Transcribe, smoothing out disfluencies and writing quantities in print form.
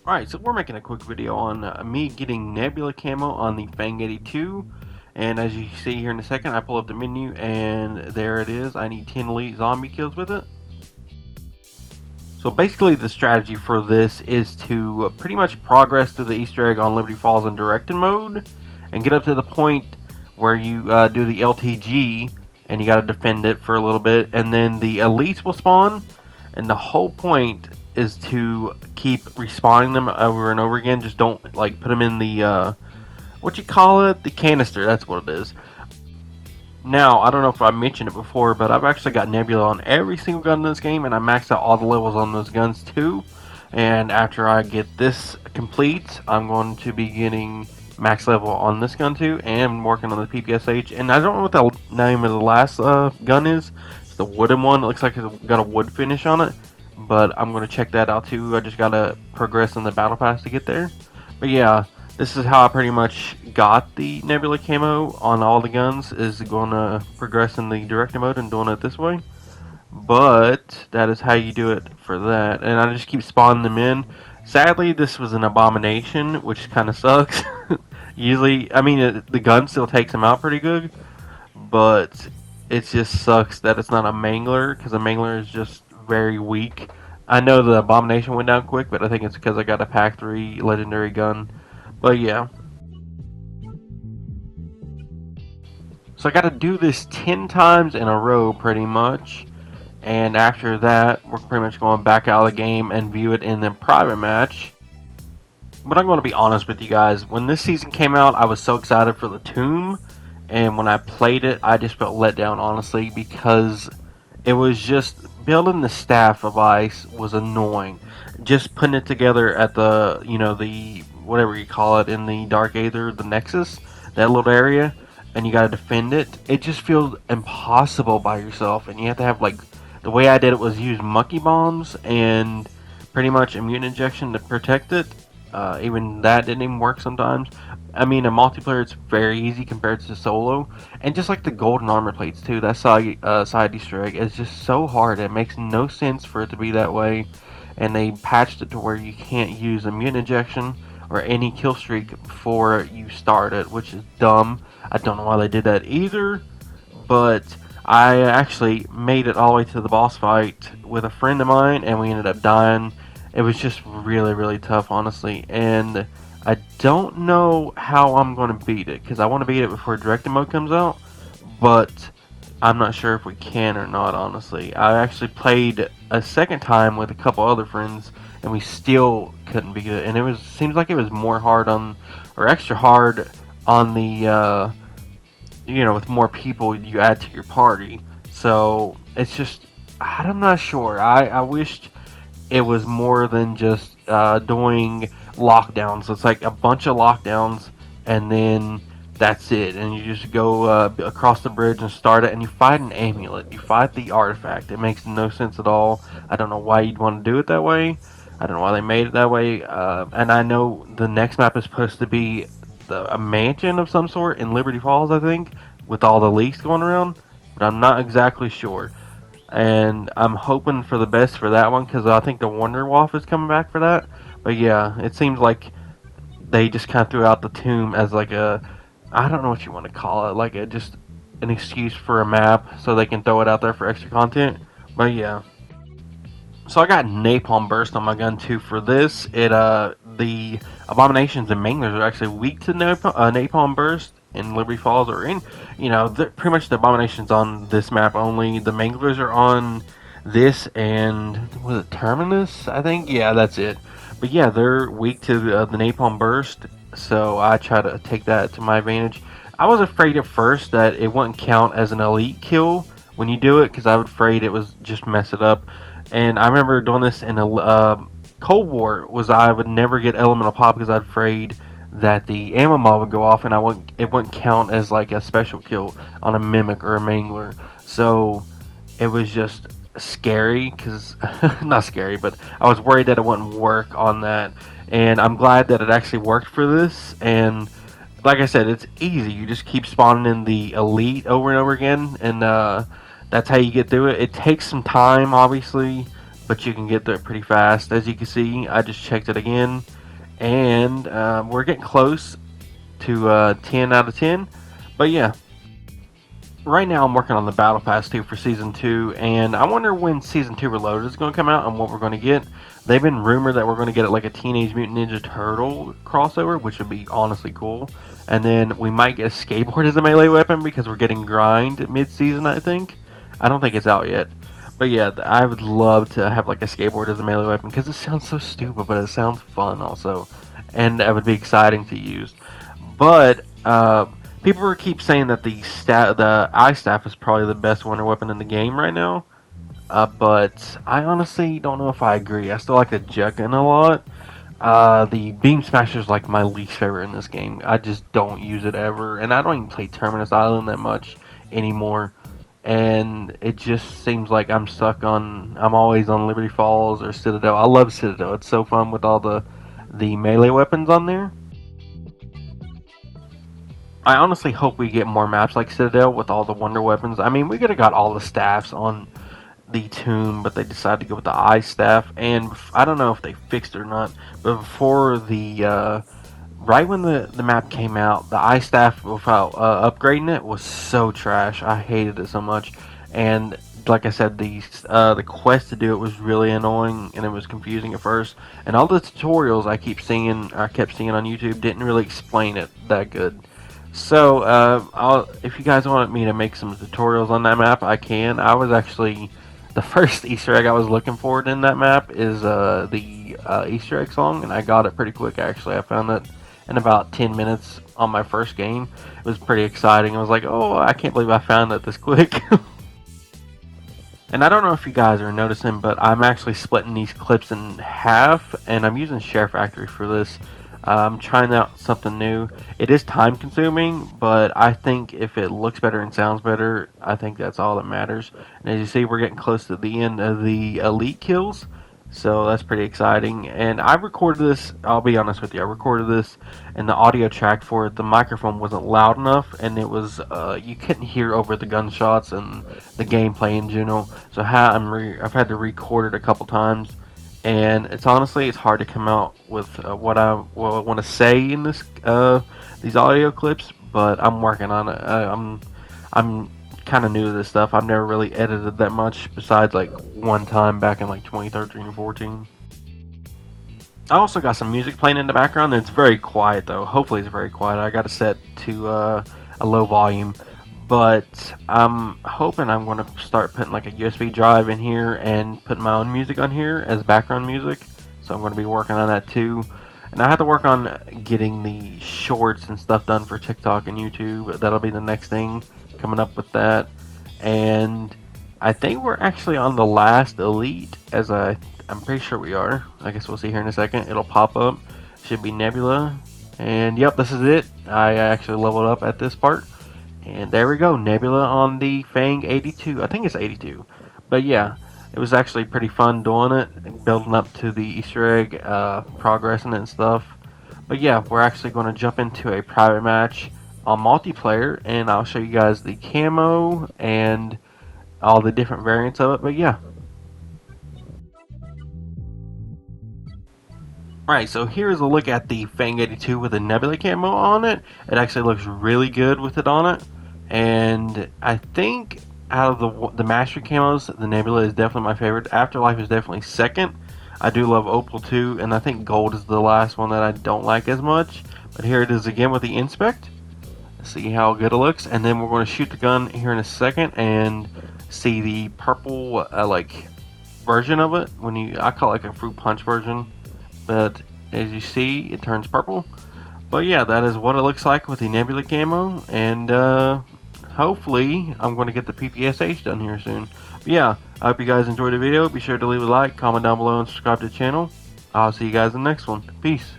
Alright, so we're making a quick video on me getting Nebula camo on the Feng 82. And as you see here in a second, I pull up the menu and there it is. I need 10 elite zombie kills with it. So basically the strategy for this is to pretty much progress through the Easter egg on Liberty Falls in directed mode. And get up to the point where you do the LTG and you gotta defend it for a little bit. And then the elites will spawn. And the whole point is to keep respawning them over and over again. Just don't like put them in the what you call it, the canister. That's what it is. Now I don't know if I mentioned it before, but I've actually got Nebula on every single gun in this game, and I maxed out all the levels on those guns too. And after I get this complete, I'm going to be getting max level on this gun too, and working on the PPSH. And I don't know what the name of the last gun is. It's the wooden one. It looks like it's got a wood finish on it. But I'm going to check that out too. I just got to progress in the battle pass to get there. But yeah, this is how I pretty much got the Nebula camo on all the guns, is going to progress in the director mode and doing it this way. But that is how you do it for that. And I just keep spawning them in. Sadly, this was an abomination, which kind of sucks. Usually, I mean, the gun still takes them out pretty good. But it just sucks that it's not a mangler, because a mangler is just very weak. I know the abomination went down quick, but I think it's because I got a pack 3 legendary gun. But yeah. So I got to do this 10 times in a row pretty much. And after that, we're pretty much going back out of the game and view it in the private match. But I'm going to be honest with you guys. When this season came out, I was so excited for the tomb. And when I played it, I just felt let down, honestly, because it was just building the staff of ice was annoying. Just putting it together at the, the whatever you call it in the Dark Aether, the Nexus, that little area, and you gotta defend it. It just feels impossible by yourself, and you have to have like the way I did it was use monkey bombs and pretty much immune injection to protect it. Even that didn't even work sometimes. I mean, in multiplayer, it's very easy compared to solo. And just like the golden armor plates, too, that side Easter egg is just so hard. It makes no sense for it to be that way. And they patched it to where you can't use immune injection or any kill streak before you start it, which is dumb. I don't know why they did that either. But I actually made it all the way to the boss fight with a friend of mine, and we ended up dying. It was just really, really tough, honestly. And I don't know how I'm going to beat it, because I want to beat it before directed mode comes out, but I'm not sure if we can or not, honestly. I actually played a second time with a couple other friends, and we still couldn't beat it. And it seems like it was more hard on, or extra hard on the, with more people you add to your party. So it's just, I'm not sure. I wished it was more than just doing lockdowns. It's like a bunch of lockdowns, and then that's it. And you just go across the bridge and start it, and you fight an amulet. You fight the artifact. It makes no sense at all. I don't know why you'd want to do it that way. I don't know why they made it that way. And I know the next map is supposed to be a mansion of some sort in Liberty Falls, I think, with all the leaks going around. But I'm not exactly sure. And I'm hoping for the best for that one, because I think the Wonder Wolf is coming back for that. But yeah, it seems like they just kind of threw out the tomb as like I don't know what you want to call it, like just an excuse for a map so they can throw it out there for extra content. But yeah. So I got Napalm Burst on my gun too for this. The Abominations and Manglers are actually weak to Napalm Burst in Liberty Falls, or in, pretty much the Abominations on this map only. The Manglers are on this, and was it Terminus? I think, yeah, that's it. But yeah, they're weak to the Napalm Burst, so I try to take that to my advantage. I was afraid at first that it wouldn't count as an elite kill when you do it, because I was afraid it was just mess it up. And I remember doing this in a Cold War, I would never get Elemental Pop because I was afraid that the ammo mod would go off, and it wouldn't count as like a special kill on a Mimic or a Mangler. So it was just scary, because not scary, but I was worried that it wouldn't work on that. And I'm glad that it actually worked for this. And like I said, it's easy. You just keep spawning in the elite over and over again, and that's how you get through it. It takes some time, obviously, but you can get there pretty fast. As you can see, I just checked it again, and we're getting close to 10 out of 10. But yeah, right now I'm working on the Battle Pass 2 for Season 2, and I wonder when Season 2 Reloaded is going to come out and what we're going to get. They've been rumored that we're going to get like a Teenage Mutant Ninja Turtle crossover, which would be honestly cool. And then we might get a skateboard as a melee weapon because we're getting grind mid-season, I think. I don't think it's out yet. But yeah, I would love to have like a skateboard as a melee weapon because it sounds so stupid, but it sounds fun also. And that would be exciting to use. But people keep saying that the ice staff is probably the best wonder weapon in the game right now. But I honestly don't know if I agree. I still like the jet gun a lot. The beam smasher is like my least favorite in this game. I just don't use it ever, and I don't even play Terminus Island that much anymore. And it just seems like I'm stuck on. I'm always on Liberty Falls or Citadel. I love Citadel. It's so fun with all the melee weapons on there. I honestly hope we get more maps like Citadel with all the wonder weapons. I mean, we could have got all the staffs on the tomb, but they decided to go with the ice staff. And I don't know if they fixed it or not, but before the right when the map came out, the ice staff without upgrading it was so trash. I hated it so much. And like I said, the quest to do it was really annoying and it was confusing at first. And all the tutorials I kept seeing on YouTube didn't really explain it that good. So, if you guys wanted me to make some tutorials on that map, I can. I was actually the first Easter egg I was looking for in that map is the Easter egg song, and I got it pretty quick. Actually, I found it in about 10 minutes on my first game. It was pretty exciting. I was like, "Oh, I can't believe I found it this quick." And I don't know if you guys are noticing, but I'm actually splitting these clips in half, and I'm using Share Factory for this. I'm trying out something new. It is time consuming, but I think if it looks better and sounds better, I think that's all that matters. And as you see, we're getting close to the end of the elite kills, so that's pretty exciting. And I recorded this, I'll be honest with you, I recorded this, and the audio track for it, the microphone wasn't loud enough, and it was, you couldn't hear over the gunshots and the gameplay in general. So I've had to record it a couple times, and it's hard to come out with what I want to say in these audio clips, but I'm working on it. I'm kind of new to this stuff. I've never really edited that much besides like one time back in like 2013 or 14. I also got some music playing in the background. It's very quiet though. Hopefully it's very quiet. I got it set to a low volume. But I'm hoping I'm going to start putting like a USB drive in here and putting my own music on here as background music. So I'm going to be working on that too. And I have to work on getting the shorts and stuff done for TikTok and YouTube. That'll be the next thing coming up with that. And I think we're actually on the last elite, I'm pretty sure we are. I guess we'll see here in a second. It'll pop up. Should be Nebula. And yep, this is it. I actually leveled up at this part. And there we go, Nebula on the Feng 82. I think it's 82. But yeah, it was actually pretty fun doing it, building up to the Easter egg, progressing and stuff. But yeah, we're actually going to jump into a private match on multiplayer, and I'll show you guys the camo and all the different variants of it. But yeah. Alright, so here's a look at the Feng 82 with the Nebula camo on it. It actually looks really good with it on it. And I think out of the Mastery camos, the Nebula is definitely my favorite. Afterlife is definitely second. I do love Opal too, and I think Gold is the last one that I don't like as much. But here it is again with the Inspect. See how good it looks. And then we're going to shoot the gun here in a second and see the purple version of it. I call it like a fruit punch version. But as you see, it turns purple. But yeah, that is what it looks like with the Nebula camo, and hopefully I'm going to get the PPSH done here soon. But yeah, I hope you guys enjoyed the video. Be sure to leave a like, comment down below, and subscribe to the channel. I'll see you guys in the next one. Peace.